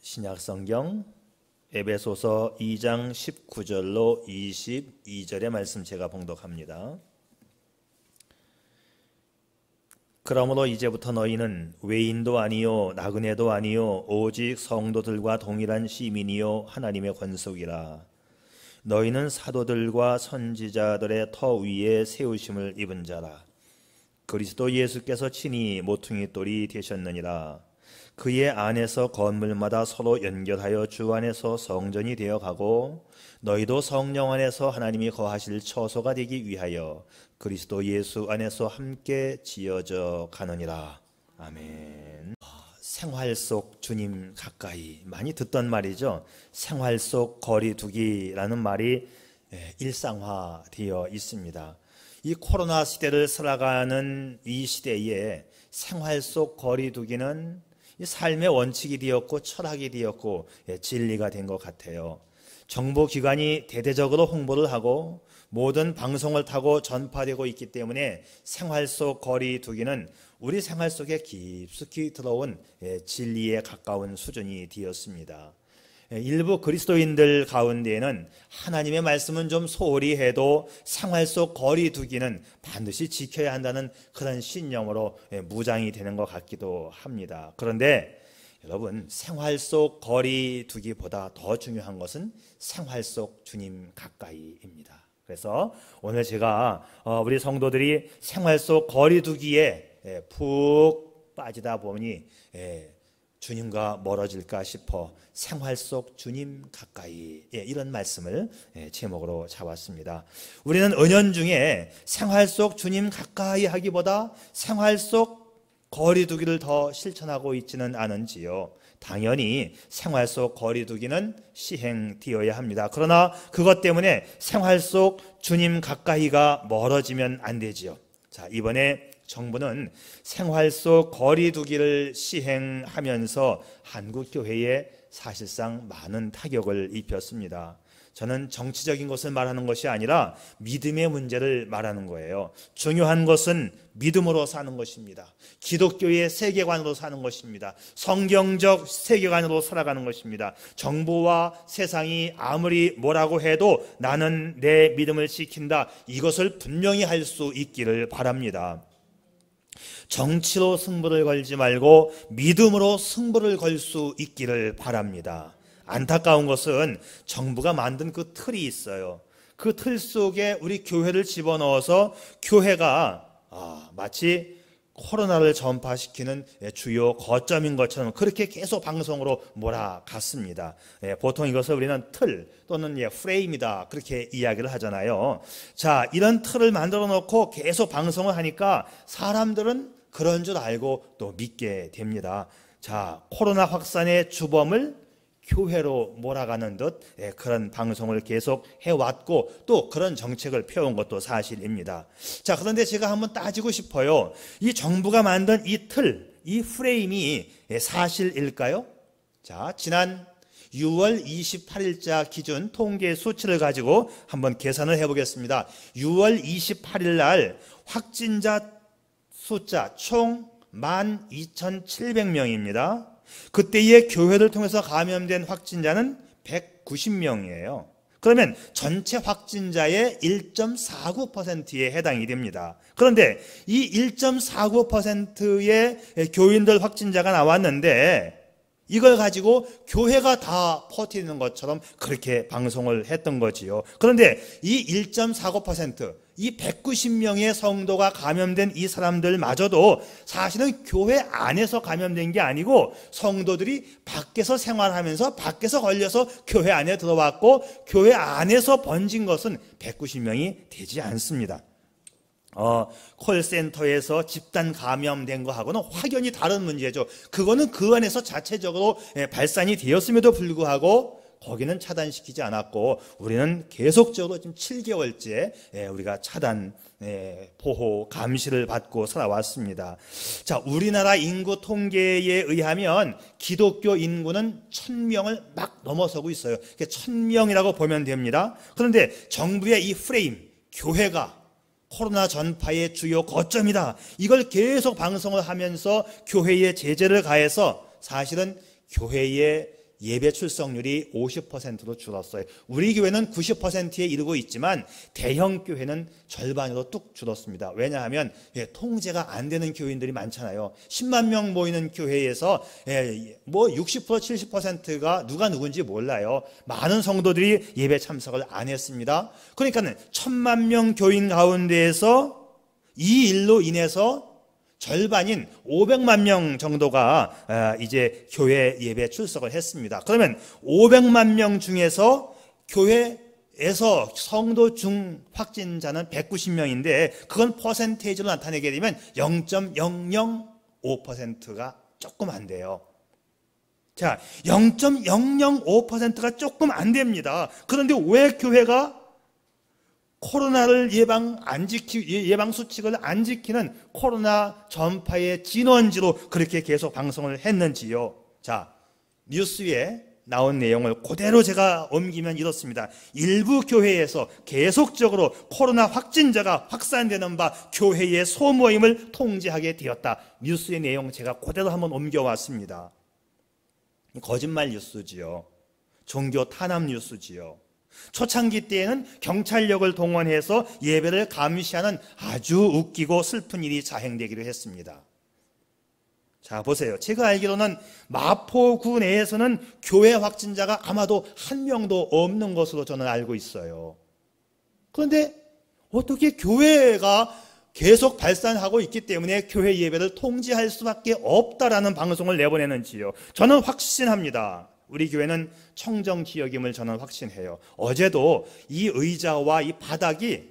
신약 성경 에베소서 2장 19절로 22절의 말씀 제가 봉독합니다. 그러므로 이제부터 너희는 외인도 아니요 나그네도 아니요 오직 성도들과 동일한 시민이요 하나님의 권속이라. 너희는 사도들과 선지자들의 터 위에 세우심을 입은 자라. 그리스도 예수께서 친히 모퉁이 돌이 되셨느니라. 그의 안에서 건물마다 서로 연결하여 주 안에서 성전이 되어가고 너희도 성령 안에서 하나님이 거하실 처소가 되기 위하여 그리스도 예수 안에서 함께 지어져 가느니라. 아멘. 생활 속 주님 가까이, 많이 듣던 말이죠. 생활 속 거리 두기라는 말이 일상화되어 있습니다. 이 코로나 시대를 살아가는 이 시대에 생활 속 거리 두기는 이 삶의 원칙이 되었고 철학이 되었고 진리가 된 것 같아요. 정보기관이 대대적으로 홍보를 하고 모든 방송을 타고 전파되고 있기 때문에 생활 속 거리 두기는 우리 생활 속에 깊숙이 들어온 진리에 가까운 수준이 되었습니다. 일부 그리스도인들 가운데에는 하나님의 말씀은 좀 소홀히 해도 생활 속 거리 두기는 반드시 지켜야 한다는 그런 신념으로 무장이 되는 것 같기도 합니다. 그런데 여러분, 생활 속 거리 두기보다 더 중요한 것은 생활 속 주님 가까이입니다. 그래서 오늘 제가 우리 성도들이 생활 속 거리 두기에 푹 빠지다 보니 주님과 멀어질까 싶어 생활 속 주님 가까이, 이런 말씀을 제목으로 잡았습니다. 우리는 은연중에 생활 속 주님 가까이 하기보다 생활 속 거리 두기를 더 실천하고 있지는 않은지요. 당연히 생활 속 거리 두기는 시행되어야 합니다. 그러나 그것 때문에 생활 속 주님 가까이가 멀어지면 안 되지요. 자, 이번에 정부는 생활 속 거리 두기를 시행하면서 한국 교회에 사실상 많은 타격을 입혔습니다. 저는 정치적인 것을 말하는 것이 아니라 믿음의 문제를 말하는 거예요. 중요한 것은 믿음으로 사는 것입니다. 기독교의 세계관으로 사는 것입니다. 성경적 세계관으로 살아가는 것입니다. 정부와 세상이 아무리 뭐라고 해도 나는 내 믿음을 지킨다, 이것을 분명히 할 수 있기를 바랍니다. 정치로 승부를 걸지 말고 믿음으로 승부를 걸 수 있기를 바랍니다. 안타까운 것은 정부가 만든 그 틀이 있어요. 그 틀 속에 우리 교회를 집어넣어서 교회가 마치 코로나를 전파시키는 주요 거점인 것처럼 그렇게 계속 방송으로 몰아갔습니다. 보통 이것을 우리는 틀 또는 프레임이다, 그렇게 이야기를 하잖아요. 자, 이런 틀을 만들어 놓고 계속 방송을 하니까 사람들은 그런 줄 알고 또 믿게 됩니다. 자, 코로나 확산의 주범을 교회로 몰아가는 듯 그런 방송을 계속 해왔고 또 그런 정책을 펴온 것도 사실입니다. 자, 그런데 제가 한번 따지고 싶어요. 이 정부가 만든 이 틀, 이 프레임이 사실일까요? 자, 지난 6월 28일자 기준 통계 수치를 가지고 한번 계산을 해보겠습니다. 6월 28일 날 확진자 숫자 총 12,700명입니다. 그때의 교회를 통해서 감염된 확진자는 190명이에요. 그러면 전체 확진자의 1.49%에 해당이 됩니다. 그런데 이 1.49%의 교인들 확진자가 나왔는데 이걸 가지고 교회가 다 퍼뜨리는 것처럼 그렇게 방송을 했던 거지요. 그런데 이 1.49%, 이 190명의 성도가 감염된 이 사람들마저도 사실은 교회 안에서 감염된 게 아니고 성도들이 밖에서 생활하면서 밖에서 걸려서 교회 안에 들어왔고 교회 안에서 번진 것은 190명이 되지 않습니다. 콜센터에서 집단 감염된 거하고는 확연히 다른 문제죠. 그거는 그 안에서 자체적으로 발산이 되었음에도 불구하고 거기는 차단시키지 않았고 우리는 계속적으로 지금 7개월째 우리가 차단, 보호, 감시를 받고 살아왔습니다. 자, 우리나라 인구 통계에 의하면 기독교 인구는 1,000명을 막 넘어서고 있어요. 1,000명이라고 보면 됩니다. 그런데 정부의 이 프레임, 교회가 코로나 전파의 주요 거점이다, 이걸 계속 방송을 하면서 교회에 제재를 가해서 사실은 교회의 예배 출석률이 50%로 줄었어요. 우리 교회는 90%에 이르고 있지만 대형 교회는 절반으로 뚝 줄었습니다. 왜냐하면 통제가 안 되는 교인들이 많잖아요. 10만 명 모이는 교회에서 뭐 60% 70%가 누가 누군지 몰라요. 많은 성도들이 예배 참석을 안 했습니다. 그러니까는 1000만 명 교인 가운데에서 이 일로 인해서 절반인 500만 명 정도가 이제 교회 예배 출석을 했습니다. 그러면 500만 명 중에서 교회에서 성도 중 확진자는 190명인데 그건 퍼센테이지로 나타내게 되면 0.005%가 조금 안 돼요. 자, 0.005%가 조금 안 됩니다. 그런데 왜 교회가 코로나를 예방 수칙을 안 지키는 코로나 전파의 진원지로 그렇게 계속 방송을 했는지요? 자, 뉴스에 나온 내용을 그대로 제가 옮기면 이렇습니다. 일부 교회에서 계속적으로 코로나 확진자가 확산되는 바 교회의 소모임을 통제하게 되었다. 뉴스의 내용 제가 그대로 한번 옮겨왔습니다. 거짓말 뉴스지요. 종교 탄압 뉴스지요. 초창기 때에는 경찰력을 동원해서 예배를 감시하는 아주 웃기고 슬픈 일이 자행되기도 했습니다. 자, 보세요. 제가 알기로는 마포구 내에서는 교회 확진자가 아마도 한 명도 없는 것으로 저는 알고 있어요. 그런데 어떻게 교회가 계속 발산하고 있기 때문에 교회 예배를 통제할 수밖에 없다라는 방송을 내보내는지요? 저는 확신합니다. 우리 교회는 청정지역임을 저는 확신해요. 어제도 이 의자와 이 바닥이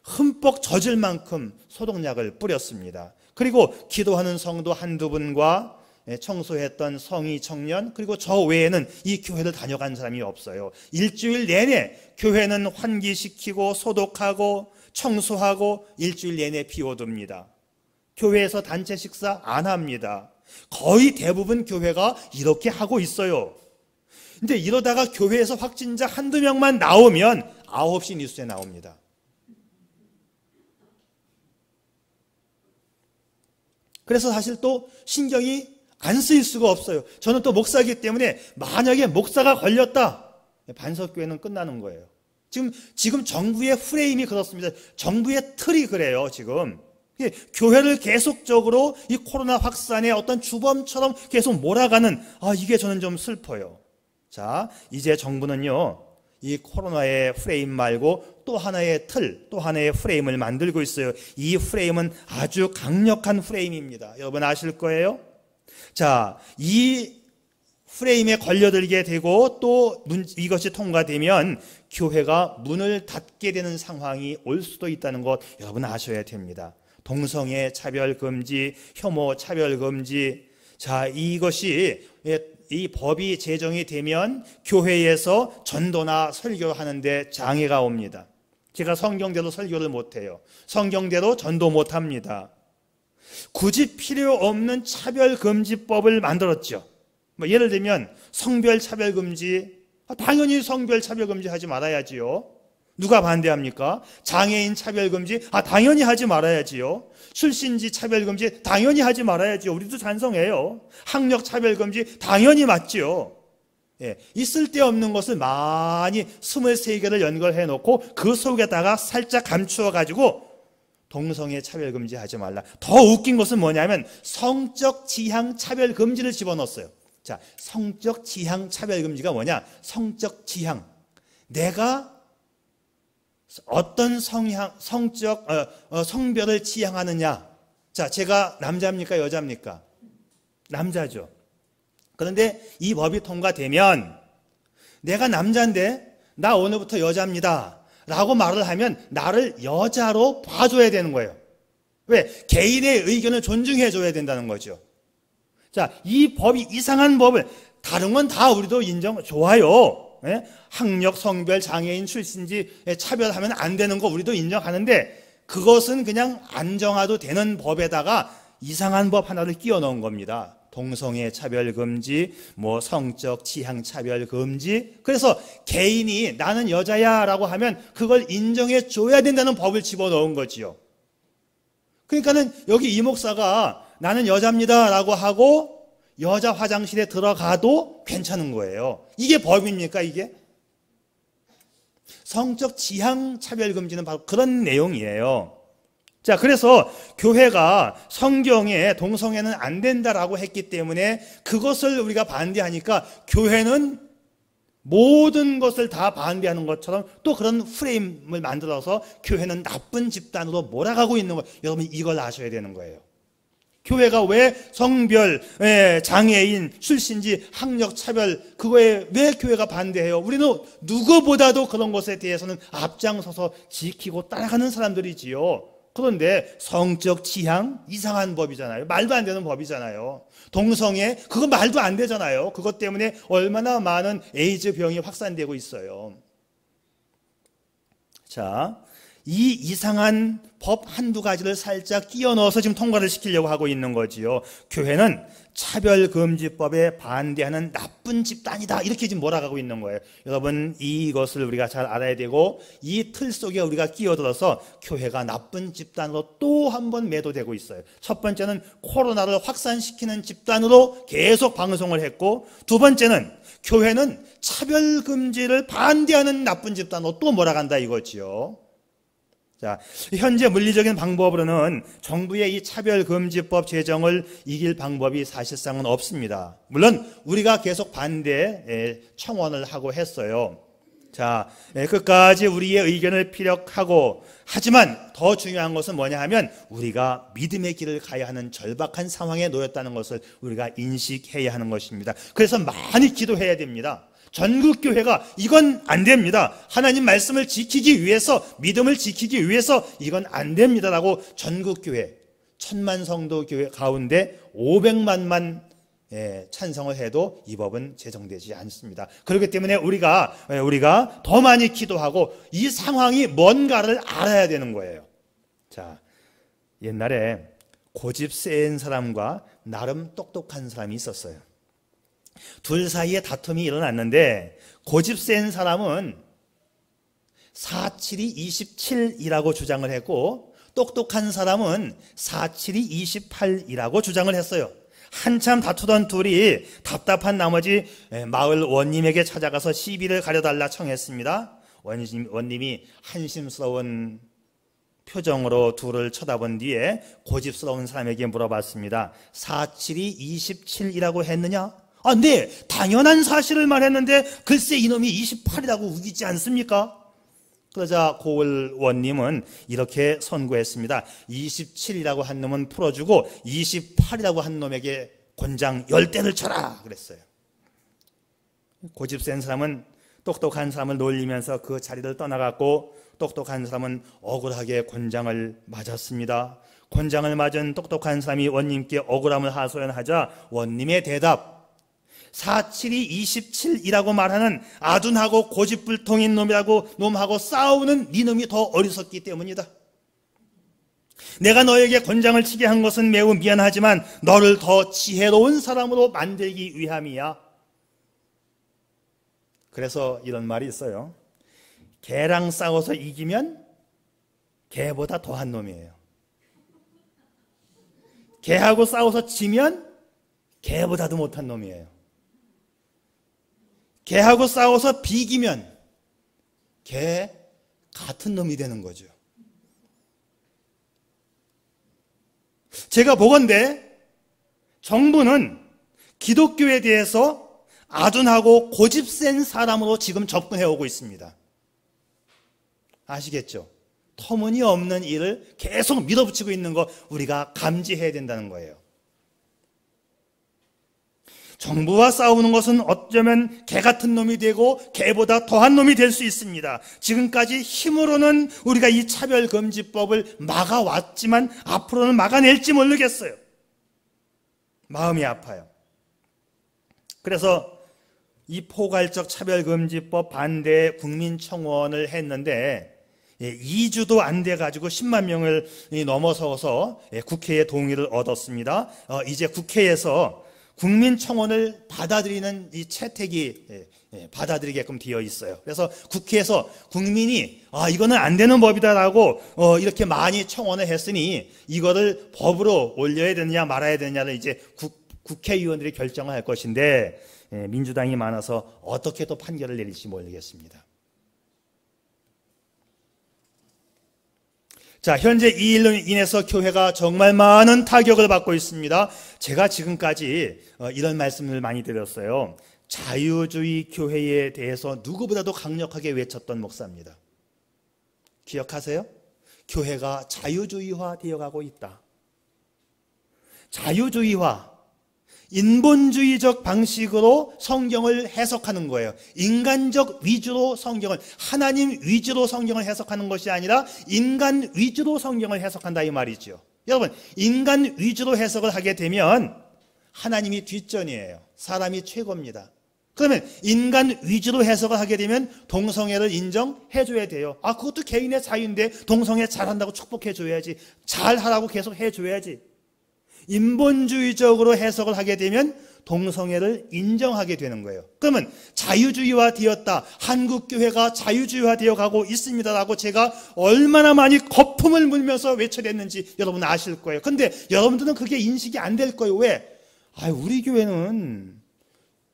흠뻑 젖을 만큼 소독약을 뿌렸습니다. 그리고 기도하는 성도 한두 분과 청소했던 성의 청년, 그리고 저 외에는 이 교회를 다녀간 사람이 없어요. 일주일 내내 교회는 환기시키고 소독하고 청소하고 일주일 내내 비워둡니다. 교회에서 단체 식사 안 합니다. 거의 대부분 교회가 이렇게 하고 있어요. 근데 이러다가 교회에서 확진자 한두 명만 나오면 9시 뉴스에 나옵니다. 그래서 사실 또 신경이 안 쓰일 수가 없어요. 저는 또 목사이기 때문에 만약에 목사가 걸렸다, 반석교회는 끝나는 거예요. 지금 정부의 프레임이 그렇습니다. 정부의 틀이 그래요, 지금. 교회를 계속적으로 이 코로나 확산의 어떤 주범처럼 계속 몰아가는, 이게 저는 좀 슬퍼요. 자, 이제 정부는요, 이 코로나의 프레임 말고 또 하나의 틀, 또 하나의 프레임을 만들고 있어요. 이 프레임은 아주 강력한 프레임입니다. 여러분 아실 거예요? 자, 이 프레임에 걸려들게 되고 또 이것이 통과되면 교회가 문을 닫게 되는 상황이 올 수도 있다는 것 여러분 아셔야 됩니다. 동성애 차별 금지, 혐오 차별 금지. 자, 이것이 이 법이 제정이 되면 교회에서 전도나 설교를 하는데 장애가 옵니다. 제가 성경대로 설교를 못해요. 성경대로 전도 못합니다. 굳이 필요 없는 차별금지법을 만들었죠. 예를 들면 성별 차별금지, 당연히 성별 차별금지 하지 말아야지요. 누가 반대합니까? 장애인 차별금지, 당연히 하지 말아야지요. 출신지 차별금지, 당연히 하지 말아야지요. 우리도 찬성해요. 학력 차별금지, 당연히 맞지요. 있을 데 없는 것을 많이 23개를 연결해 놓고 그 속에다가 살짝 감추어 가지고 동성애 차별금지 하지 말라. 더 웃긴 것은 뭐냐면 성적 지향 차별금지를 집어넣었어요. 자, 성적 지향 차별금지가 뭐냐? 성적 지향. 내가 어떤 성별을 지향하느냐. 자, 제가 남자입니까? 여자입니까? 남자죠. 그런데 이 법이 통과되면 내가 남자인데 나 오늘부터 여자입니다 라고 말을 하면 나를 여자로 봐줘야 되는 거예요. 왜? 개인의 의견을 존중해줘야 된다는 거죠. 자, 이 법이 이상한 법을, 다른 건 다 우리도 좋아요. 학력, 성별, 장애인, 출신지 차별하면 안 되는 거 우리도 인정하는데 그것은 그냥 안 정화도 되는 법에다가 이상한 법 하나를 끼워 넣은 겁니다. 동성애 차별 금지, 성적 지향 차별 금지. 그래서 개인이 나는 여자야 라고 하면 그걸 인정해 줘야 된다는 법을 집어넣은 거지요. 그러니까는 여기 이 목사가 나는 여자입니다 라고 하고 여자 화장실에 들어가도 괜찮은 거예요. 이게 법입니까, 이게? 성적 지향 차별 금지는 바로 그런 내용이에요. 자, 그래서 교회가 성경에 동성애는 안 된다라고 했기 때문에 그것을 우리가 반대하니까 교회는 모든 것을 다 반대하는 것처럼 또 그런 프레임을 만들어서 교회는 나쁜 집단으로 몰아가고 있는 거예요. 여러분, 이걸 아셔야 되는 거예요. 교회가 왜 성별, 장애인, 출신지, 학력 차별, 그거에 왜 교회가 반대해요? 우리는 누구보다도 그런 것에 대해서는 앞장서서 지키고 따라가는 사람들이지요. 그런데 성적 지향, 이상한 법이잖아요. 말도 안 되는 법이잖아요. 동성애, 그거 말도 안 되잖아요. 그것 때문에 얼마나 많은 에이즈 병이 확산되고 있어요. 자, 이 이상한 법 한두 가지를 살짝 끼워 넣어서 지금 통과를 시키려고 하고 있는 거지요. 교회는 차별금지법에 반대하는 나쁜 집단이다, 이렇게 지금 몰아가고 있는 거예요. 여러분, 이것을 우리가 잘 알아야 되고 이 틀 속에 우리가 끼어들어서 교회가 나쁜 집단으로 또 한 번 매도되고 있어요. 첫 번째는 코로나를 확산시키는 집단으로 계속 방송을 했고, 두 번째는 교회는 차별금지를 반대하는 나쁜 집단으로 또 몰아간다 이거지요. 자, 현재 물리적인 방법으로는 정부의 이 차별금지법 제정을 이길 방법이 사실상은 없습니다. 물론 우리가 계속 반대 청원을 하고 했어요. 자, 끝까지 우리의 의견을 피력하고, 하지만 더 중요한 것은 뭐냐 하면 우리가 믿음의 길을 가야 하는 절박한 상황에 놓였다는 것을 우리가 인식해야 하는 것입니다. 그래서 많이 기도해야 됩니다. 전국교회가 이건 안 됩니다, 하나님 말씀을 지키기 위해서, 믿음을 지키기 위해서 이건 안 됩니다라고 전국교회 1000만 성도 교회 가운데 500만만 찬성을 해도 이 법은 제정되지 않습니다. 그렇기 때문에 우리가 더 많이 기도하고 이 상황이 뭔가를 알아야 되는 거예요. 자, 옛날에 고집 센 사람과 나름 똑똑한 사람이 있었어요. 둘 사이에 다툼이 일어났는데 고집 센 사람은 472 27이라고 주장을 했고, 똑똑한 사람은 472 28이라고 주장을 했어요. 한참 다투던 둘이 답답한 나머지 마을 원님에게 찾아가서 시비를 가려달라 청했습니다. 원님이 한심스러운 표정으로 둘을 쳐다본 뒤에 고집스러운 사람에게 물어봤습니다. 472 27이라고 했느냐? 아, 네, 당연한 사실을 말했는데 글쎄 이놈이 28이라고 우기지 않습니까? 그러자 고을 원님은 이렇게 선고했습니다. 27이라고 한 놈은 풀어주고 28이라고 한 놈에게 곤장 10대를 쳐라 그랬어요. 고집 센 사람은 똑똑한 사람을 놀리면서 그 자리를 떠나갔고, 똑똑한 사람은 억울하게 곤장을 맞았습니다. 곤장을 맞은 똑똑한 사람이 원님께 억울함을 하소연하자 원님의 대답, 472 27이라고 말하는 아둔하고 고집불통인 놈하고 싸우는 네 놈이 더 어리석기 때문이다. 내가 너에게 곤장을 치게 한 것은 매우 미안하지만 너를 더 지혜로운 사람으로 만들기 위함이야. 그래서 이런 말이 있어요. 개랑 싸워서 이기면 개보다 더한 놈이에요. 개하고 싸워서 지면 개보다도 못한 놈이에요. 개하고 싸워서 비기면 개 같은 놈이 되는 거죠. 제가 보건대 정부는 기독교에 대해서 아둔하고 고집센 사람으로 지금 접근해 오고 있습니다. 아시겠죠? 터무니없는 일을 계속 밀어붙이고 있는 거 우리가 감지해야 된다는 거예요. 정부와 싸우는 것은 어쩌면 개 같은 놈이 되고 개보다 더한 놈이 될 수 있습니다. 지금까지 힘으로는 우리가 이 차별금지법을 막아왔지만 앞으로는 막아낼지 모르겠어요. 마음이 아파요. 그래서 이 포괄적 차별금지법 반대 국민청원을 했는데 2주도 안 돼가지고 10만 명을 넘어서서 국회의 동의를 얻었습니다. 이제 국회에서 국민청원을 받아들이는 이 채택이 받아들이게끔 되어 있어요. 그래서 국회에서 국민이 이거는 안 되는 법이다라고 이렇게 많이 청원을 했으니 이거를 법으로 올려야 되느냐 말아야 되느냐를 이제 국회의원들이 결정을 할 것인데 민주당이 많아서 어떻게 또 판결을 내릴지 모르겠습니다. 자, 현재 이 일로 인해서 교회가 정말 많은 타격을 받고 있습니다. 제가 지금까지 이런 말씀을 많이 드렸어요. 자유주의 교회에 대해서 누구보다도 강력하게 외쳤던 목사입니다. 기억하세요? 교회가 자유주의화 되어가고 있다. 자유주의화, 인본주의적 방식으로 성경을 해석하는 거예요. 인간적 위주로 성경을, 하나님 위주로 성경을 해석하는 것이 아니라 인간 위주로 성경을 해석한다 이 말이죠. 여러분, 인간 위주로 해석을 하게 되면 하나님이 뒷전이에요. 사람이 최고입니다. 그러면 인간 위주로 해석을 하게 되면 동성애를 인정해 줘야 돼요. 아, 그것도 개인의 자유인데 동성애 잘한다고 축복해 줘야지. 잘하라고 계속 해 줘야지. 인본주의적으로 해석을 하게 되면 동성애를 인정하게 되는 거예요. 그러면 자유주의화 되었다. 한국교회가 자유주의화 되어 가고 있습니다라고 제가 얼마나 많이 거품을 물면서 외쳐댔는지 여러분 아실 거예요. 근데 여러분들은 그게 인식이 안 될 거예요. 왜? 우리 교회는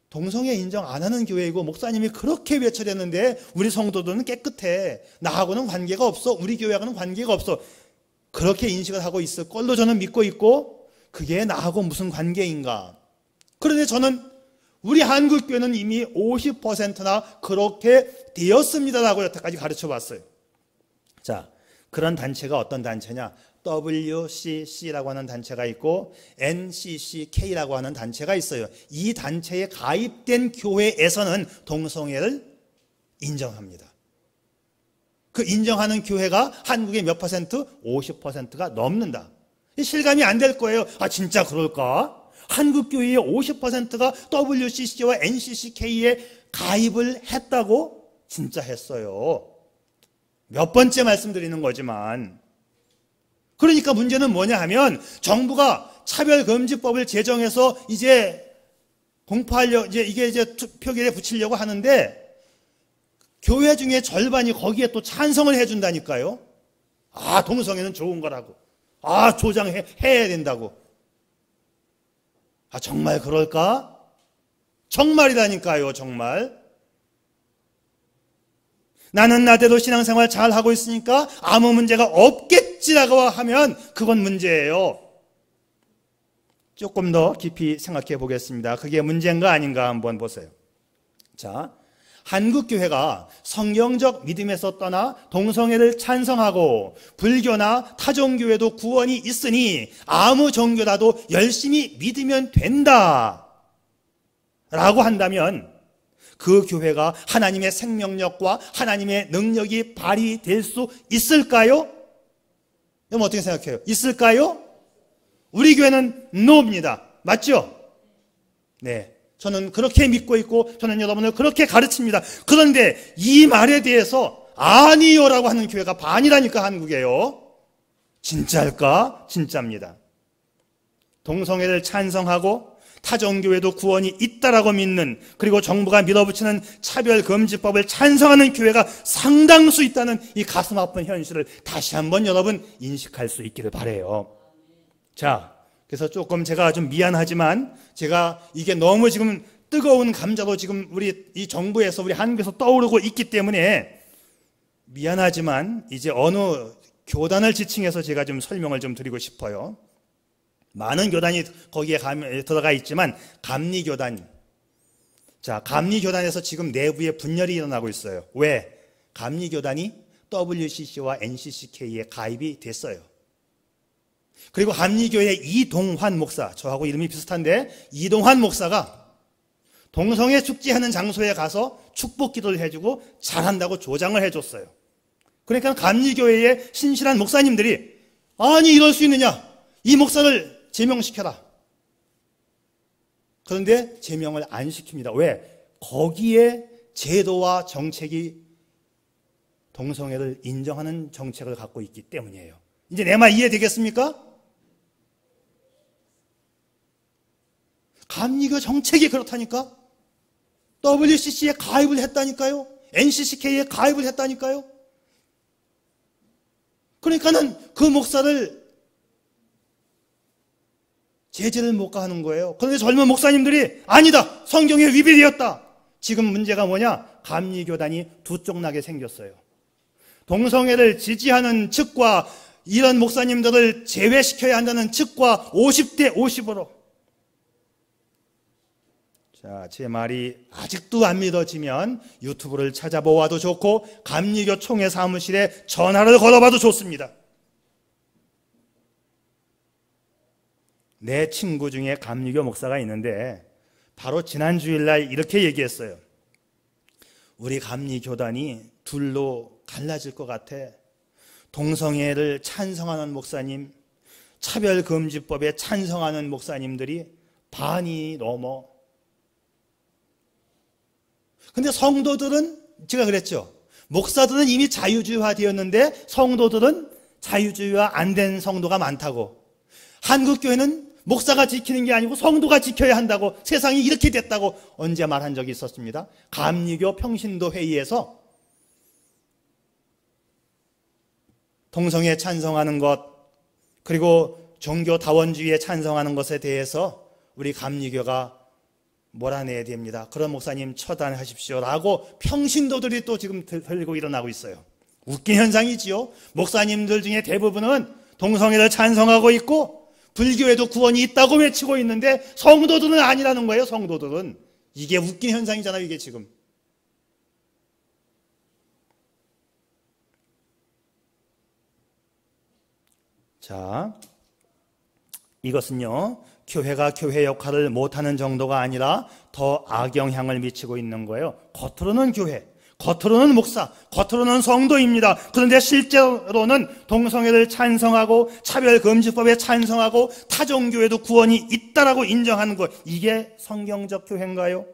동성애 인정 안 하는 교회이고 목사님이 그렇게 외쳐댔는데 우리 성도들은 깨끗해. 나하고는 관계가 없어. 우리 교회하고는 관계가 없어. 그렇게 인식을 하고 있을 걸로 저는 믿고 있고, 그게 나하고 무슨 관계인가? 그런데 저는 우리 한국교회는 이미 50%나 그렇게 되었습니다라고 여태까지 가르쳐 봤어요. 자, 그런 단체가 어떤 단체냐? WCC라고 하는 단체가 있고 NCCK라고 하는 단체가 있어요. 이 단체에 가입된 교회에서는 동성애를 인정합니다. 그 인정하는 교회가 한국의 몇 퍼센트? 50%가 넘는다. 실감이 안 될 거예요. 아, 진짜 그럴까? 한국교회의 50%가 WCC와 NCCK에 가입을 했다고? 진짜 했어요. 몇 번째 말씀드리는 거지만. 그러니까 문제는 뭐냐 하면 정부가 차별금지법을 제정해서 이제 공포하려고, 이게 투표기에 붙이려고 하는데 교회 중에 절반이 거기에 또 찬성을 해준다니까요. 아, 동성애는 좋은 거라고. 아, 조장해야 된다고. 아, 정말 그럴까? 정말이라니까요, 정말. 나는 나대로 신앙생활 잘하고 있으니까 아무 문제가 없겠지라고 하면 그건 문제예요. 조금 더 깊이 생각해 보겠습니다. 그게 문제인가 아닌가 한번 보세요. 자, 한국교회가 성경적 믿음에서 떠나 동성애를 찬성하고 불교나 타종교회도 구원이 있으니 아무 종교라도 열심히 믿으면 된다 라고 한다면 그 교회가 하나님의 생명력과 하나님의 능력이 발휘될 수 있을까요? 여러분 어떻게 생각해요? 있을까요? 우리 교회는 no입니다. 맞죠? 네. 저는 그렇게 믿고 있고 저는 여러분을 그렇게 가르칩니다. 그런데 이 말에 대해서 아니요라고 하는 교회가 반이라니까 한국에요. 진짜일까? 진짜입니다. 동성애를 찬성하고 타종교회도 구원이 있다라고 믿는, 그리고 정부가 밀어붙이는 차별금지법을 찬성하는 교회가 상당수 있다는 이 가슴 아픈 현실을 다시 한번 여러분 인식할 수 있기를 바라요. 자, 그래서 조금 제가 좀 미안하지만 제가 이게 너무 지금 뜨거운 감자로 지금 우리 이 정부에서 우리 한국에서 떠오르고 있기 때문에 미안하지만 이제 어느 교단을 지칭해서 제가 좀 설명을 좀 드리고 싶어요. 많은 교단이 거기에 들어가 있지만 감리교단. 자, 감리교단에서 지금 내부에 분열이 일어나고 있어요. 왜? 감리교단이 WCC와 NCCK에 가입이 됐어요. 그리고 감리교회 이동환 목사, 저하고 이름이 비슷한데 이동환 목사가 동성애 축제하는 장소에 가서 축복 기도를 해주고 잘한다고 조장을 해줬어요. 그러니까 감리교회의 신실한 목사님들이 아니 이럴 수 있느냐, 이 목사를 제명시켜라. 그런데 제명을 안 시킵니다. 왜? 거기에 제도와 정책이 동성애를 인정하는 정책을 갖고 있기 때문이에요. 이제 내 말 이해되겠습니까? 감리교 정책이 그렇다니까? WCC에 가입을 했다니까요? NCCK에 가입을 했다니까요? 그러니까는 그 목사를 제재를 못 가하는 거예요. 그런데 젊은 목사님들이 아니다, 성경에 위배되었다. 지금 문제가 뭐냐? 감리교단이 두 쪽 나게 생겼어요. 동성애를 지지하는 측과 이런 목사님들을 제외시켜야 한다는 측과 50대 50으로. 자, 제 말이 아직도 안 믿어지면 유튜브를 찾아보아도 좋고 감리교 총회 사무실에 전화를 걸어봐도 좋습니다. 내 친구 중에 감리교 목사가 있는데 바로 지난 주일날 이렇게 얘기했어요. 우리 감리교단이 둘로 갈라질 것 같아. 동성애를 찬성하는 목사님, 차별금지법에 찬성하는 목사님들이 반이 넘어. 근데 성도들은, 제가 그랬죠, 목사들은 이미 자유주의화 되었는데 성도들은 자유주의화 안 된 성도가 많다고. 한국교회는 목사가 지키는 게 아니고 성도가 지켜야 한다고, 세상이 이렇게 됐다고 언제 말한 적이 있었습니다. 감리교 평신도 회의에서 동성애 찬성하는 것, 그리고 종교다원주의에 찬성하는 것에 대해서 우리 감리교가 몰아내야 됩니다. 그런 목사님 처단하십시오 라고 평신도들이 또 지금 들고 일어나고 있어요. 웃긴 현상이지요. 목사님들 중에 대부분은 동성애를 찬성하고 있고 불교에도 구원이 있다고 외치고 있는데 성도들은 아니라는 거예요. 성도들은. 이게 웃긴 현상이잖아요, 이게 지금. 자, 이것은요, 교회가 교회 역할을 못하는 정도가 아니라 더 악영향을 미치고 있는 거예요. 겉으로는 교회, 겉으로는 목사, 겉으로는 성도입니다. 그런데 실제로는 동성애를 찬성하고 차별금지법에 찬성하고 타종교회도 구원이 있다라고 인정하는 것, 이게 성경적 교회인가요?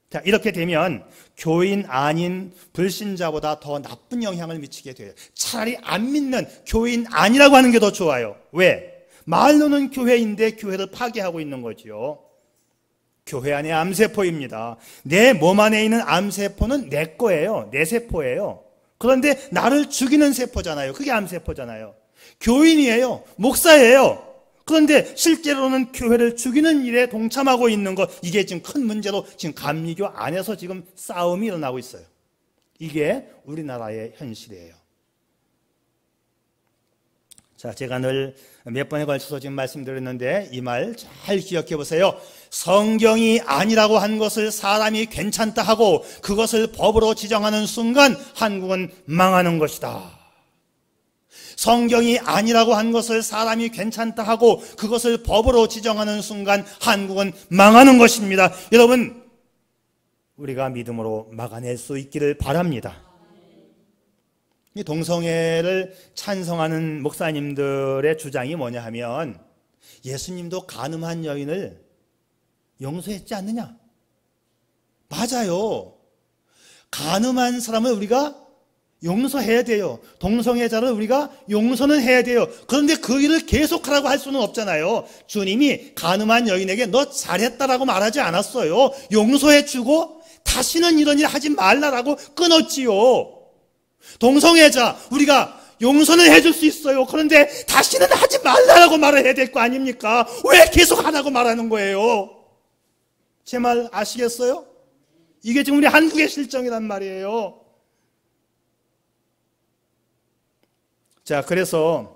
자, 이렇게 되면 교인 아닌 불신자보다 더 나쁜 영향을 미치게 돼요. 차라리 안 믿는 교인 아니라고 하는 게 더 좋아요. 왜? 말로는 교회인데 교회를 파괴하고 있는 거지요. 교회 안에 암세포입니다. 내 몸 안에 있는 암세포는 내 거예요. 내 세포예요. 그런데 나를 죽이는 세포잖아요. 그게 암세포잖아요. 교인이에요. 목사예요. 그런데 실제로는 교회를 죽이는 일에 동참하고 있는 것, 이게 지금 큰 문제로 지금 감리교 안에서 지금 싸움이 일어나고 있어요. 이게 우리나라의 현실이에요. 자, 제가 늘 몇 번에 걸쳐서 지금 말씀드렸는데 이 말 잘 기억해 보세요. 성경이 아니라고 한 것을 사람이 괜찮다 하고 그것을 법으로 지정하는 순간 한국은 망하는 것이다. 성경이 아니라고 한 것을 사람이 괜찮다 하고 그것을 법으로 지정하는 순간 한국은 망하는 것입니다. 여러분, 우리가 믿음으로 막아낼 수 있기를 바랍니다. 이 동성애를 찬성하는 목사님들의 주장이 뭐냐 하면 예수님도 간음한 여인을 용서했지 않느냐? 맞아요. 간음한 사람을 우리가 용서해야 돼요. 동성애자를 우리가 용서는 해야 돼요. 그런데 그 일을 계속하라고 할 수는 없잖아요. 주님이 간음한 여인에게 너 잘했다라고 말하지 않았어요. 용서해주고 다시는 이런 일 하지 말라라고 끊었지요. 동성애자 우리가 용서는 해줄 수 있어요. 그런데 다시는 하지 말라라고 말을 해야 될 거 아닙니까? 왜 계속 하라고 말하는 거예요? 제 말 아시겠어요? 이게 지금 우리 한국의 실정이란 말이에요. 자, 그래서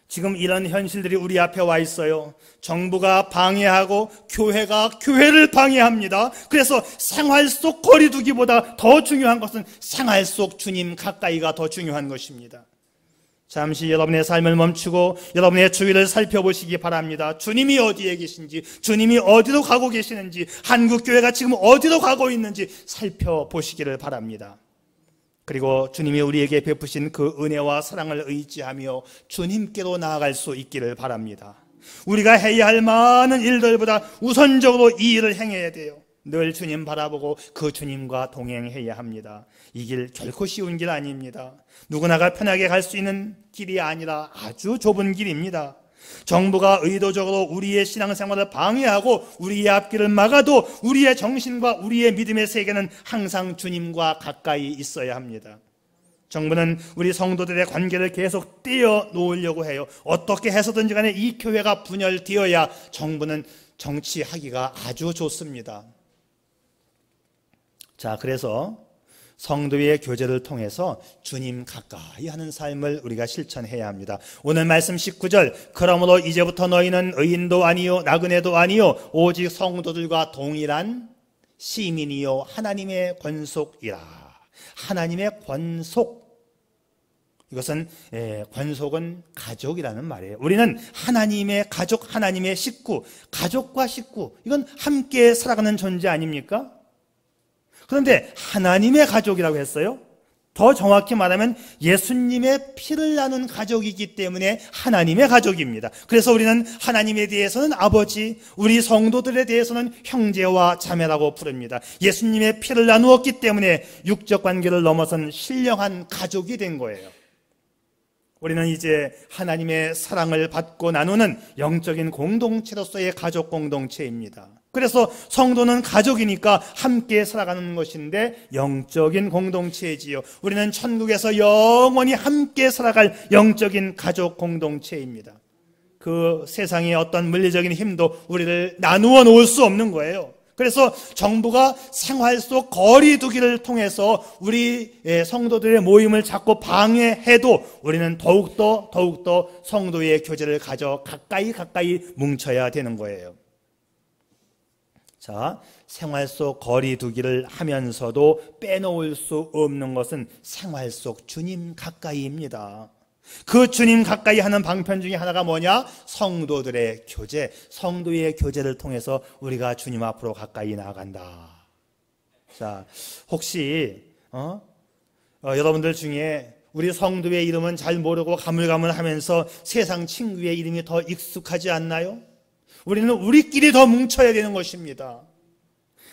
지금 이런 현실들이 우리 앞에 와 있어요. 정부가 방해하고 교회가 교회를 방해합니다. 그래서 생활 속 거리 두기보다 더 중요한 것은 생활 속 주님 가까이가 더 중요한 것입니다. 잠시 여러분의 삶을 멈추고 여러분의 주위를 살펴보시기 바랍니다. 주님이 어디에 계신지, 주님이 어디로 가고 계시는지, 한국교회가 지금 어디로 가고 있는지 살펴보시기를 바랍니다. 그리고 주님이 우리에게 베푸신 그 은혜와 사랑을 의지하며 주님께로 나아갈 수 있기를 바랍니다. 우리가 해야 할 많은 일들보다 우선적으로 이 일을 행해야 돼요. 늘 주님 바라보고 그 주님과 동행해야 합니다. 이 길 결코 쉬운 길 아닙니다. 누구나가 편하게 갈 수 있는 길이 아니라 아주 좁은 길입니다. 정부가 의도적으로 우리의 신앙생활을 방해하고 우리의 앞길을 막아도 우리의 정신과 우리의 믿음의 세계는 항상 주님과 가까이 있어야 합니다. 정부는 우리 성도들의 관계를 계속 띄워놓으려고 해요. 어떻게 해서든지 간에 이 교회가 분열되어야 정부는 정치하기가 아주 좋습니다. 자, 그래서 성도의 교제를 통해서 주님 가까이 하는 삶을 우리가 실천해야 합니다. 오늘 말씀 19절, 그러므로 이제부터 너희는 의인도 아니요 나그네도 아니요 오직 성도들과 동일한 시민이요 하나님의 권속이라. 하나님의 권속, 이것은 권속은 가족이라는 말이에요. 우리는 하나님의 가족, 하나님의 식구, 가족과 식구, 이건 함께 살아가는 존재 아닙니까? 그런데 하나님의 가족이라고 했어요. 더 정확히 말하면 예수님의 피를 나눈 가족이기 때문에 하나님의 가족입니다. 그래서 우리는 하나님에 대해서는 아버지, 우리 성도들에 대해서는 형제와 자매라고 부릅니다. 예수님의 피를 나누었기 때문에 육적 관계를 넘어선 신령한 가족이 된 거예요. 우리는 이제 하나님의 사랑을 받고 나누는 영적인 공동체로서의 가족 공동체입니다. 그래서 성도는 가족이니까 함께 살아가는 것인데 영적인 공동체이지요. 우리는 천국에서 영원히 함께 살아갈 영적인 가족 공동체입니다. 그 세상의 어떤 물리적인 힘도 우리를 나누어 놓을 수 없는 거예요. 그래서 정부가 생활 속 거리 두기를 통해서 우리 성도들의 모임을 자꾸 방해해도 우리는 더욱더 성도의 교제를 가져 가까이 뭉쳐야 되는 거예요. 자, 생활 속 거리 두기를 하면서도 빼놓을 수 없는 것은 생활 속 주님 가까이입니다. 그 주님 가까이 하는 방편 중에 하나가 뭐냐? 성도들의 교제, 성도의 교제를 통해서 우리가 주님 앞으로 가까이 나아간다. 자, 혹시 여러분들 중에 우리 성도의 이름은 잘 모르고 가물가물하면서 세상 친구의 이름이 더 익숙하지 않나요? 우리는 우리끼리 더 뭉쳐야 되는 것입니다.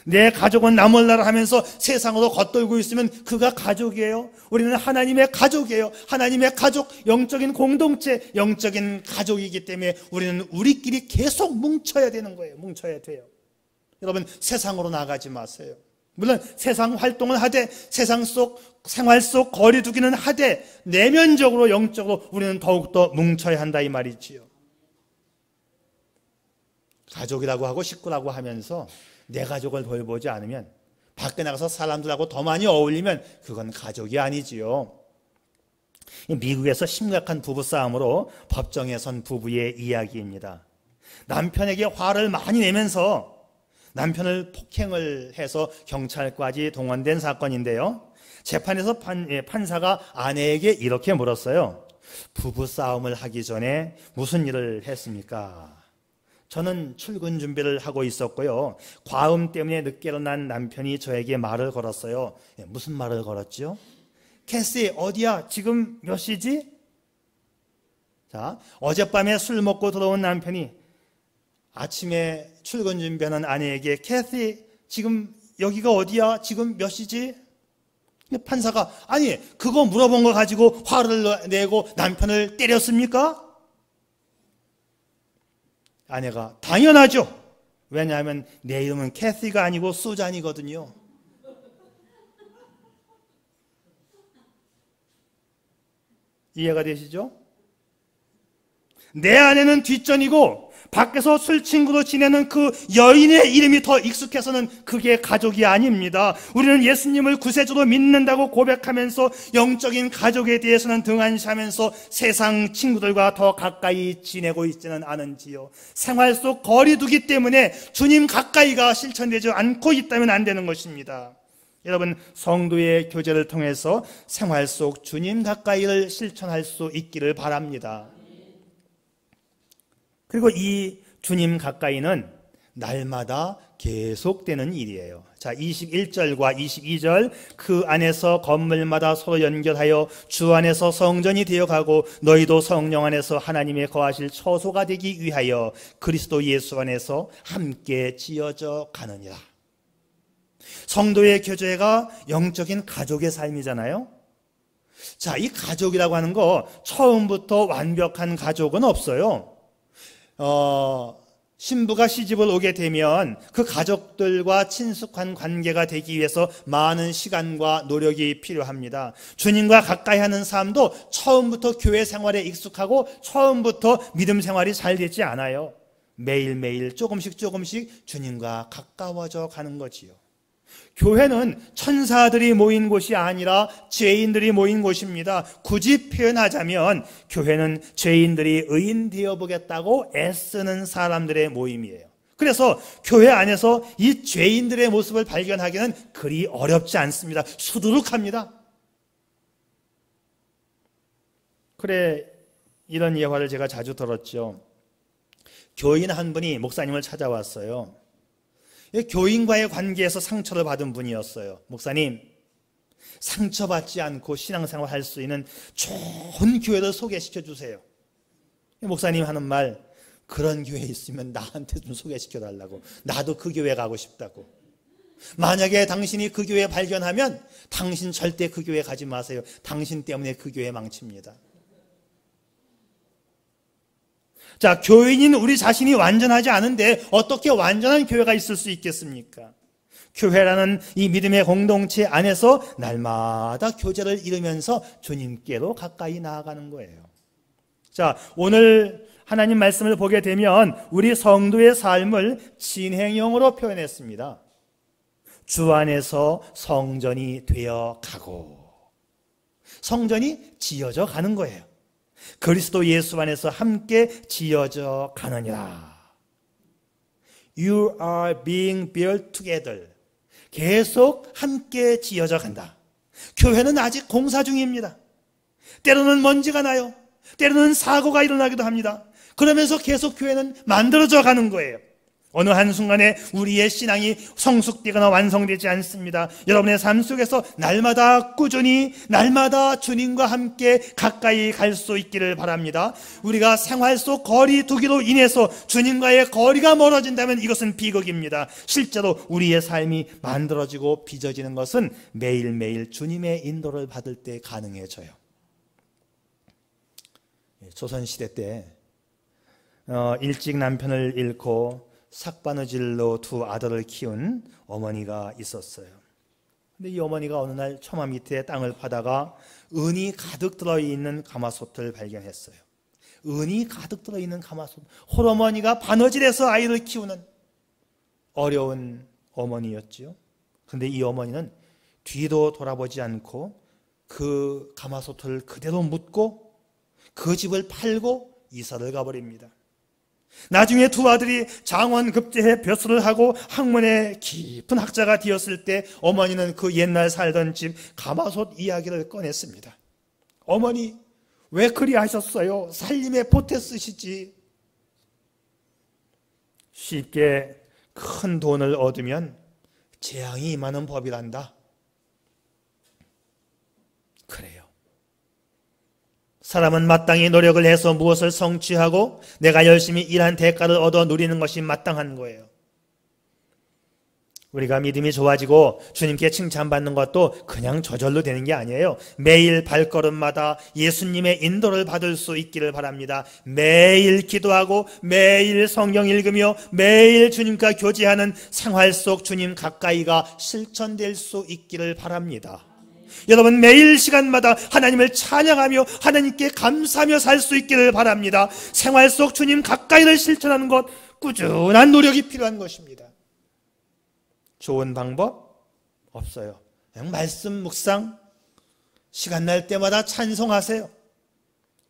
내 가족은 나 몰라라 하면서 세상으로 겉돌고 있으면 그가 가족이에요. 우리는 하나님의 가족이에요. 하나님의 가족, 영적인 공동체, 영적인 가족이기 때문에 우리는 우리끼리 계속 뭉쳐야 되는 거예요. 뭉쳐야 돼요. 여러분, 세상으로 나가지 마세요. 물론 세상 활동을 하되 세상 속 생활 속 거리 두기는 하되 내면적으로 영적으로 우리는 더욱더 뭉쳐야 한다 이 말이지요. 가족이라고 하고 식구라고 하면서 내 가족을 돌보지 않으면, 밖에 나가서 사람들하고 더 많이 어울리면 그건 가족이 아니지요. 미국에서 심각한 부부싸움으로 법정에 선 부부의 이야기입니다. 남편에게 화를 많이 내면서 남편을 폭행을 해서 경찰까지 동원된 사건인데요. 재판에서 판사가 아내에게 이렇게 물었어요. 부부싸움을 하기 전에 무슨 일을 했습니까? 저는 출근 준비를 하고 있었고요. 과음 때문에 늦게 일어난 남편이 저에게 말을 걸었어요. 무슨 말을 걸었죠? 캐시, 어디야? 지금 몇 시지? 자, 어젯밤에 술 먹고 들어온 남편이 아침에 출근 준비하는 아내에게 캐시, 지금 여기가 어디야? 지금 몇 시지? 판사가 아니, 그거 물어본 거 가지고 화를 내고 남편을 때렸습니까? 아내가 당연하죠. 왜냐하면 내 이름은 캐시가 아니고 수잔이거든요. 이해가 되시죠? 내 아내는 뒷전이고 밖에서 술 친구로 지내는 그 여인의 이름이 더 익숙해서는 그게 가족이 아닙니다. 우리는 예수님을 구세주로 믿는다고 고백하면서 영적인 가족에 대해서는 등한시하면서 세상 친구들과 더 가까이 지내고 있지는 않은지요. 생활 속 거리두기 때문에 주님 가까이가 실천되지 않고 있다면 안 되는 것입니다. 여러분, 성도의 교제를 통해서 생활 속 주님 가까이를 실천할 수 있기를 바랍니다. 그리고 이 주님 가까이는 날마다 계속되는 일이에요. 자, 21절과 22절, 그 안에서 건물마다 서로 연결하여 주 안에서 성전이 되어가고 너희도 성령 안에서 하나님의 거하실 처소가 되기 위하여 그리스도 예수 안에서 함께 지어져 가느니라. 성도의 교제가 영적인 가족의 삶이잖아요. 자, 이 가족이라고 하는 거 처음부터 완벽한 가족은 없어요. 신부가 시집을 오게 되면 그 가족들과 친숙한 관계가 되기 위해서 많은 시간과 노력이 필요합니다. 주님과 가까이 하는 삶도 처음부터 교회 생활에 익숙하고 처음부터 믿음 생활이 잘 되지 않아요. 매일매일 조금씩 주님과 가까워져 가는 거지요. 교회는 천사들이 모인 곳이 아니라 죄인들이 모인 곳입니다. 굳이 표현하자면 교회는 죄인들이 의인 되어보겠다고 애쓰는 사람들의 모임이에요. 그래서 교회 안에서 이 죄인들의 모습을 발견하기는 그리 어렵지 않습니다. 수두룩합니다. 그래, 이런 예화를 제가 자주 들었죠. 교인 한 분이 목사님을 찾아왔어요. 교인과의 관계에서 상처를 받은 분이었어요. 목사님, 상처받지 않고 신앙생활 할 수 있는 좋은 교회를 소개시켜 주세요. 목사님 하는 말, 그런 교회 있으면 나한테 좀 소개시켜 달라고. 나도 그 교회 가고 싶다고. 만약에 당신이 그 교회 발견하면 당신 절대 그 교회 가지 마세요. 당신 때문에 그 교회 망칩니다. 자, 교인인 우리 자신이 완전하지 않은데 어떻게 완전한 교회가 있을 수 있겠습니까? 교회라는 이 믿음의 공동체 안에서 날마다 교제를 이루면서 주님께로 가까이 나아가는 거예요. 자, 오늘 하나님 말씀을 보게 되면 우리 성도의 삶을 진행형으로 표현했습니다. 주 안에서 성전이 되어 가고, 성전이 지어져 가는 거예요. 그리스도 예수 안에서 함께 지어져 가느니라. You are being built together. 계속 함께 지어져 간다. 교회는 아직 공사 중입니다. 때로는 먼지가 나요. 때로는 사고가 일어나기도 합니다. 그러면서 계속 교회는 만들어져 가는 거예요. 어느 한순간에 우리의 신앙이 성숙되거나 완성되지 않습니다. 여러분의 삶 속에서 날마다 꾸준히 날마다 주님과 함께 가까이 갈 수 있기를 바랍니다. 우리가 생활 속 거리 두기로 인해서 주님과의 거리가 멀어진다면 이것은 비극입니다. 실제로 우리의 삶이 만들어지고 빚어지는 것은 매일매일 주님의 인도를 받을 때 가능해져요. 조선시대 때 일찍 남편을 잃고 삭바느질로 두 아들을 키운 어머니가 있었어요. 근데 이 어머니가 어느 날 처마 밑에 땅을 파다가 은이 가득 들어있는 가마솥을 발견했어요. 은이 가득 들어있는 가마솥. 홀어머니가 바느질해서 아이를 키우는 어려운 어머니였지요. 그런데 이 어머니는 뒤도 돌아보지 않고 그 가마솥을 그대로 묻고 그 집을 팔고 이사를 가버립니다. 나중에 두 아들이 장원급제해 벼슬을 하고 학문의 깊은 학자가 되었을 때 어머니는 그 옛날 살던 집 가마솥 이야기를 꺼냈습니다. 어머니, 왜 그리 하셨어요? 살림에 보태 쓰시지. 쉽게 큰 돈을 얻으면 재앙이 임하는 법이란다. 그래요. 사람은 마땅히 노력을 해서 무엇을 성취하고 내가 열심히 일한 대가를 얻어 누리는 것이 마땅한 거예요. 우리가 믿음이 좋아지고 주님께 칭찬받는 것도 그냥 저절로 되는 게 아니에요. 매일 발걸음마다 예수님의 인도를 받을 수 있기를 바랍니다. 매일 기도하고 매일 성경 읽으며 매일 주님과 교제하는 생활 속 주님 가까이가 실천될 수 있기를 바랍니다. 여러분, 매일 시간마다 하나님을 찬양하며 하나님께 감사하며 살 수 있기를 바랍니다. 생활 속 주님 가까이를 실천하는 것, 꾸준한 노력이 필요한 것입니다. 좋은 방법 없어요. 그냥 말씀 묵상, 시간 날 때마다 찬송하세요.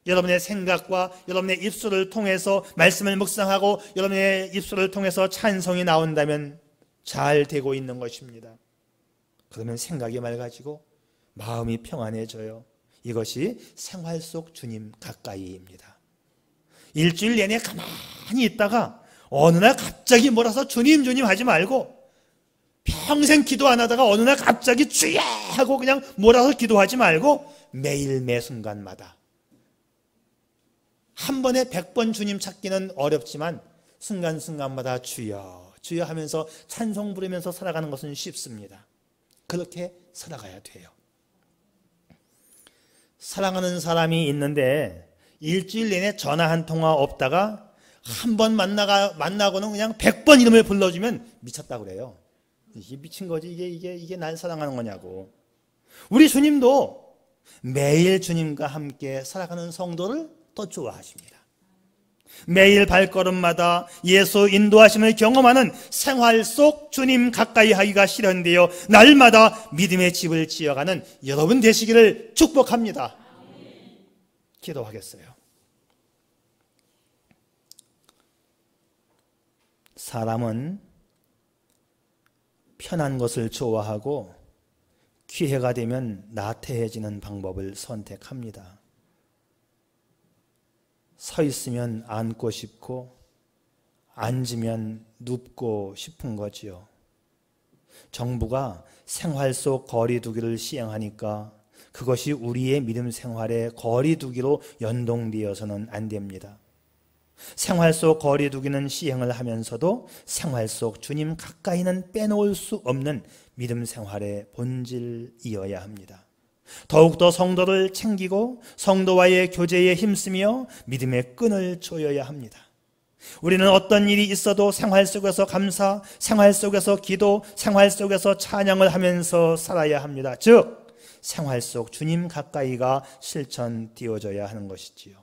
여러분의 생각과 여러분의 입술을 통해서 말씀을 묵상하고 여러분의 입술을 통해서 찬송이 나온다면 잘 되고 있는 것입니다. 그러면 생각이 맑아지고 마음이 평안해져요. 이것이 생활 속 주님 가까이입니다. 일주일 내내 가만히 있다가 어느 날 갑자기 몰아서 주님 주님 하지 말고 평생 기도 안 하다가 어느 날 갑자기 주야 하고 그냥 몰아서 기도하지 말고 매일 매 순간마다 한 번에 100번 주님 찾기는 어렵지만 순간순간마다 주여 주여 하면서 찬송 부르면서 살아가는 것은 쉽습니다. 그렇게 살아가야 돼요. 사랑하는 사람이 있는데 일주일 내내 전화 한 통화 없다가 한 번 만나고는 그냥 100번 이름을 불러주면 미쳤다고 그래요. 이게 미친 거지. 이게 날 사랑하는 거냐고. 우리 주님도 매일 주님과 함께 살아가는 성도를 더 좋아하십니다. 매일 발걸음마다 예수 인도하심을 경험하는 생활 속 주님 가까이 하기가 실현되어 날마다 믿음의 집을 지어가는 여러분 되시기를 축복합니다. 기도하겠어요. 사람은 편한 것을 좋아하고 기회가 되면 나태해지는 방법을 선택합니다. 서 있으면 앉고 싶고 앉으면 눕고 싶은 거지요. 정부가 생활 속 거리두기를 시행하니까 그것이 우리의 믿음 생활에 거리두기로 연동되어서는 안 됩니다. 생활 속 거리두기는 시행을 하면서도 생활 속 주님 가까이는 빼놓을 수 없는 믿음 생활의 본질이어야 합니다. 더욱더 성도를 챙기고 성도와의 교제에 힘쓰며 믿음의 끈을 조여야 합니다. 우리는 어떤 일이 있어도 생활 속에서 감사, 생활 속에서 기도, 생활 속에서 찬양을 하면서 살아야 합니다. 즉 생활 속 주님 가까이가 실천되어져야 하는 것이지요.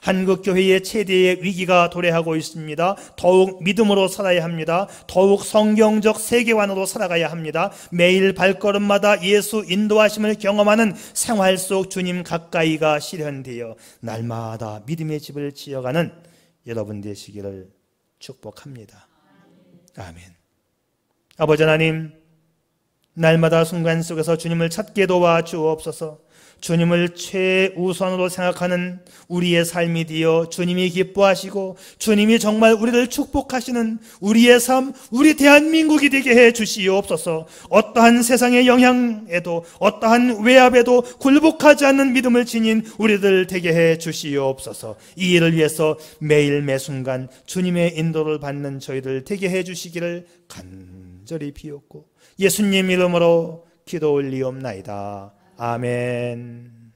한국교회의 최대의 위기가 도래하고 있습니다. 더욱 믿음으로 살아야 합니다. 더욱 성경적 세계관으로 살아가야 합니다. 매일 발걸음마다 예수 인도하심을 경험하는 생활 속 주님 가까이가 실현되어 날마다 믿음의 집을 지어가는 여러분 되시기를 축복합니다. 아멘. 아버지 하나님, 날마다 순간 속에서 주님을 찾게 도와 주옵소서. 주님을 최우선으로 생각하는 우리의 삶이 되어 주님이 기뻐하시고 주님이 정말 우리를 축복하시는 우리의 삶, 우리 대한민국이 되게 해 주시옵소서. 어떠한 세상의 영향에도 어떠한 외압에도 굴복하지 않는 믿음을 지닌 우리들 되게 해 주시옵소서. 이 일을 위해서 매일 매순간 주님의 인도를 받는 저희들 되게 해 주시기를 간절히 비옵고 예수님 이름으로 기도 올리옵나이다. 아멘.